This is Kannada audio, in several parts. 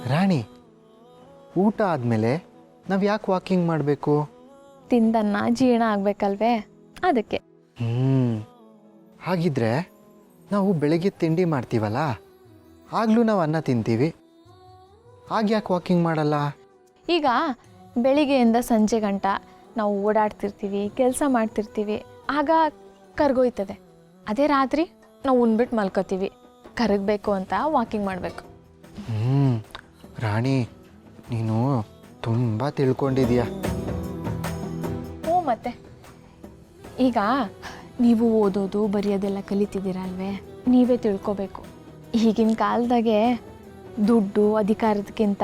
ರಾಣಿ, ಊಟ ಆದಮೇಲೆ ನಾವು ಯಾಕೆ ವಾಕಿಂಗ್ ಮಾಡಬೇಕು? ತಿಂದನ್ನ ಜೀರ್ಣ ಆಗಬೇಕಲ್ವೇ, ಅದಕ್ಕೆ. ಹಾಗಿದ್ರೆ ನಾವು ಬೆಳಗ್ಗೆ ತಿಂಡಿ ಮಾಡ್ತೀವಲ್ಲ, ಆಗಲೂ ನಾವು ಅನ್ನ ತಿಂತೀವಿ, ಆಗ ಯಾಕೆ ವಾಕಿಂಗ್ ಮಾಡಲ್ಲ? ಈಗ ಬೆಳಿಗ್ಗೆಯಿಂದ ಸಂಜೆ ಗಂಟ ನಾವು ಓಡಾಡ್ತಿರ್ತೀವಿ, ಕೆಲಸ ಮಾಡ್ತಿರ್ತೀವಿ, ಆಗ ಕರ್ಗೋಯ್ತದೆ. ಅದೇ ರಾತ್ರಿ ನಾವು ಉಣ್ಬಿಟ್ಟು ಮಲ್ಕೋತೀವಿ, ಕರಗಬೇಕು ಅಂತ ವಾಕಿಂಗ್ ಮಾಡಬೇಕು. ರಾಣಿ, ನೀನು ತುಂಬ ತಿಳ್ಕೊಂಡಿದೀಯ. ಹ್ಞೂ, ಮತ್ತೆ ಈಗ ನೀವು ಓದೋದು ಬರೆಯೋದೆಲ್ಲ ಕಲಿತಿದ್ದೀರಲ್ವೇ, ನೀವೇ ತಿಳ್ಕೊಬೇಕು. ಈಗಿನ ಕಾಲದಾಗೆ ದುಡ್ಡು ಅಧಿಕಾರದಕ್ಕಿಂತ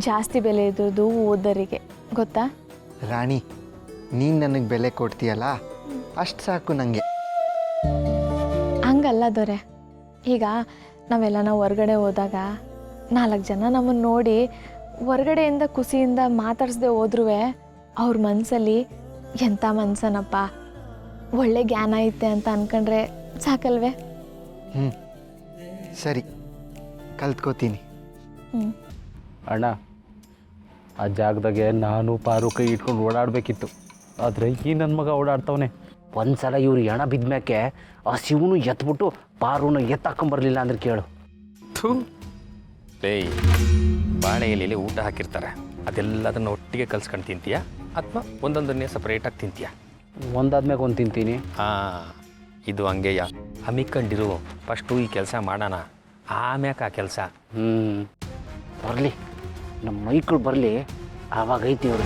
ಜಾಸ್ತಿ ಬೆಲೆ ಇರೋದು ಓದೋರಿಗೆ, ಗೊತ್ತಾ? ರಾಣಿ, ನೀನು ನನಗೆ ಬೆಲೆ ಕೊಡ್ತೀಯಲ್ಲ, ಅಷ್ಟು ಸಾಕು ನನಗೆ. ಹಂಗಲ್ಲ ದೊರೆ. ಈಗ ನಾವೆಲ್ಲ ಹೊರ್ಗಡೆ ಹೋದಾಗ 4 ಜನ ನಮ್ಮನ್ನು ನೋಡಿ ಹೊರ್ಗಡೆಯಿಂದ ಖುಷಿಯಿಂದ ಮಾತಾಡಿಸ್ದೆ ಹೋದ್ರೂ ಅವ್ರ ಮನಸ್ಸಲ್ಲಿ ಎಂಥ ಮನ್ಸನಪ್ಪ, ಒಳ್ಳೆ ಜ್ಞಾನ ಐತೆ ಅಂತ ಅನ್ಕೊಂಡ್ರೆ ಸಾಕಲ್ವೇ? ಸರಿ, ಕಲ್ತ್ಕೋತೀನಿ. ಅಣ್ಣ, ಆ ಜಾಗದಾಗೆ ನಾನು ಪಾರು ಕೈ ಇಟ್ಕೊಂಡು ಓಡಾಡಬೇಕಿತ್ತು, ಆದರೆ ಈ ನನ್ನ ಮಗ ಓಡಾಡ್ತವನೆ. ಒಂದು ಸಲ ಇವ್ರು ಹೆಣ ಬಿದ್ಮ್ಯಾಕೆ ಆ ಶಿವನು ಎತ್ಬಿಟ್ಟು ಪಾರುನ ಎತ್ತಾಕೊಂಬರ್ಲಿಲ್ಲ ಅಂದ್ರೆ ಕೇಳು. ಏಯ್, ಬಾಳೆ ಎಲೆಯಲ್ಲಿ ಊಟ ಹಾಕಿರ್ತಾರೆ, ಅದೆಲ್ಲದನ್ನು ಒಟ್ಟಿಗೆ ಕಲ್ಸ್ಕೊಂಡು ತಿಂತೀಯಾ ಅಥವಾ ಒಂದೊಂದನ್ನೇ ಸಪ್ರೇಟಾಗಿ ತಿಂತೀಯಾ? ಒಂದಾದ್ಮ್ಯಾಗ ಒಂದು ತಿಂತೀನಿ. ಹಾಂ, ಇದು ಹಂಗೆಯ. ಹಮ್ಮಿಕೊಂಡಿರು, ಫಸ್ಟು ಈ ಕೆಲಸ ಮಾಡೋಣ, ಆಮ್ಯಾಕೆ ಆ ಕೆಲಸ. ಬರಲಿ, ನಮ್ಮ ಮೈಕ್ಳು ಬರಲಿ, ಆವಾಗ ಐತಿ ಅವ್ರು.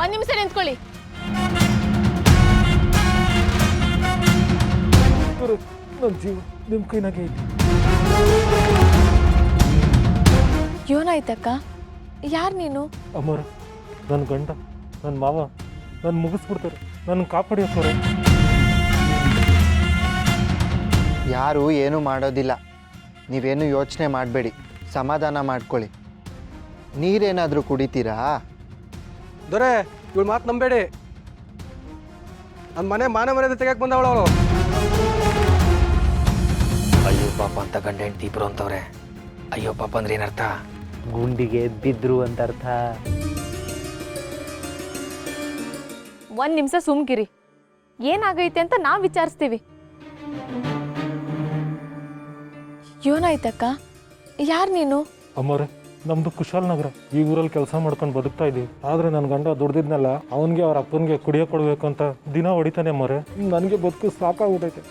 ಒಂದು ನಿಮಿಷ ನಿಂತ್ಕೊಳ್ಳಿ. ನನ್ನ ಜೀವ ನಿಮ್ಮ ಕೈನಾಗೆ ಐತಿ. ಏನಾಯ್ತಕ್ಕ? ಯಾರು ನೀನು? ಅಮ್ಮರ, ನನ್ನ ಗಂಡ, ನನ್ನ ಮಾವ ನನ್ನ ಮುಗಿಸ್ಬಿಡ್ತಾರೆ, ನನ್ನ ಕಾಪಾಡಿಯಕ್ಕವ್ರೆ. ಯಾರೂ ಏನೂ ಮಾಡೋದಿಲ್ಲ, ನೀವೇನು ಯೋಚನೆ ಮಾಡಬೇಡಿ, ಸಮಾಧಾನ ಮಾಡ್ಕೊಳ್ಳಿ. ನೀರೇನಾದರೂ ಕುಡಿತೀರಾ? ದೊರೆ, ಇವಳು ಮಾತು ನಂಬೇಡಿ. ನನ್ನ ಮನೆ ಮಾನ ಮರ್ಯಾದೆ ತೆಗಿಯಕ್ಕೆ ಬಂದವಳು ಅವಳು. ಅಯ್ಯೋ ಪಾಪ ಅಂತ ಗಂಡ ಹೆಂಡತಿ ಇಬ್ರು ಅಂತವ್ರೆ. ಅಯ್ಯೋ ಪಾಪ ಅಂದ್ರೆ ಏನರ್ಥ? ಗುಂಡಿಗೆ ಬಿದ್ರು ಅಂತ ಅರ್ಥ. ಒಂದು ನಿಮಿಷ ಸುಮ್ಕಿರಿ. ಏನಾಗೈತೆ ಅಂತ ನಾವು ವಿಚಾರಿಸ್ತೀವಿ. ಏನಾಯ್ತಕ್ಕ? ಯಾರು ನೀನು? ಅಮ್ಮರ, ನಮ್ದು ಕುಶಾಲ್ ನಗರ. ಈ ಊರಲ್ಲಿ ಕೆಲಸ ಮಾಡ್ಕೊಂಡು ಬದುಕ್ತಾ ಇದ್ದೀವಿ. ಆದರೆ ನನ್ನ ಗಂಡ ದುಡ್ದಿದ್ನಲ್ಲ, ಅವನಿಗೆ ಅವ್ರ ಅಪ್ಪನಿಗೆ ಕುಡಿಯೋ ಕೊಡ್ಬೇಕು ಅಂತ ದಿನ ಹೊಡಿತಾನೆ ಅಮ್ಮರೆ. ನನಗೆ ಬದುಕು ಸಾಕಾಗ್ಬಿಟ್ಟೈತೆ.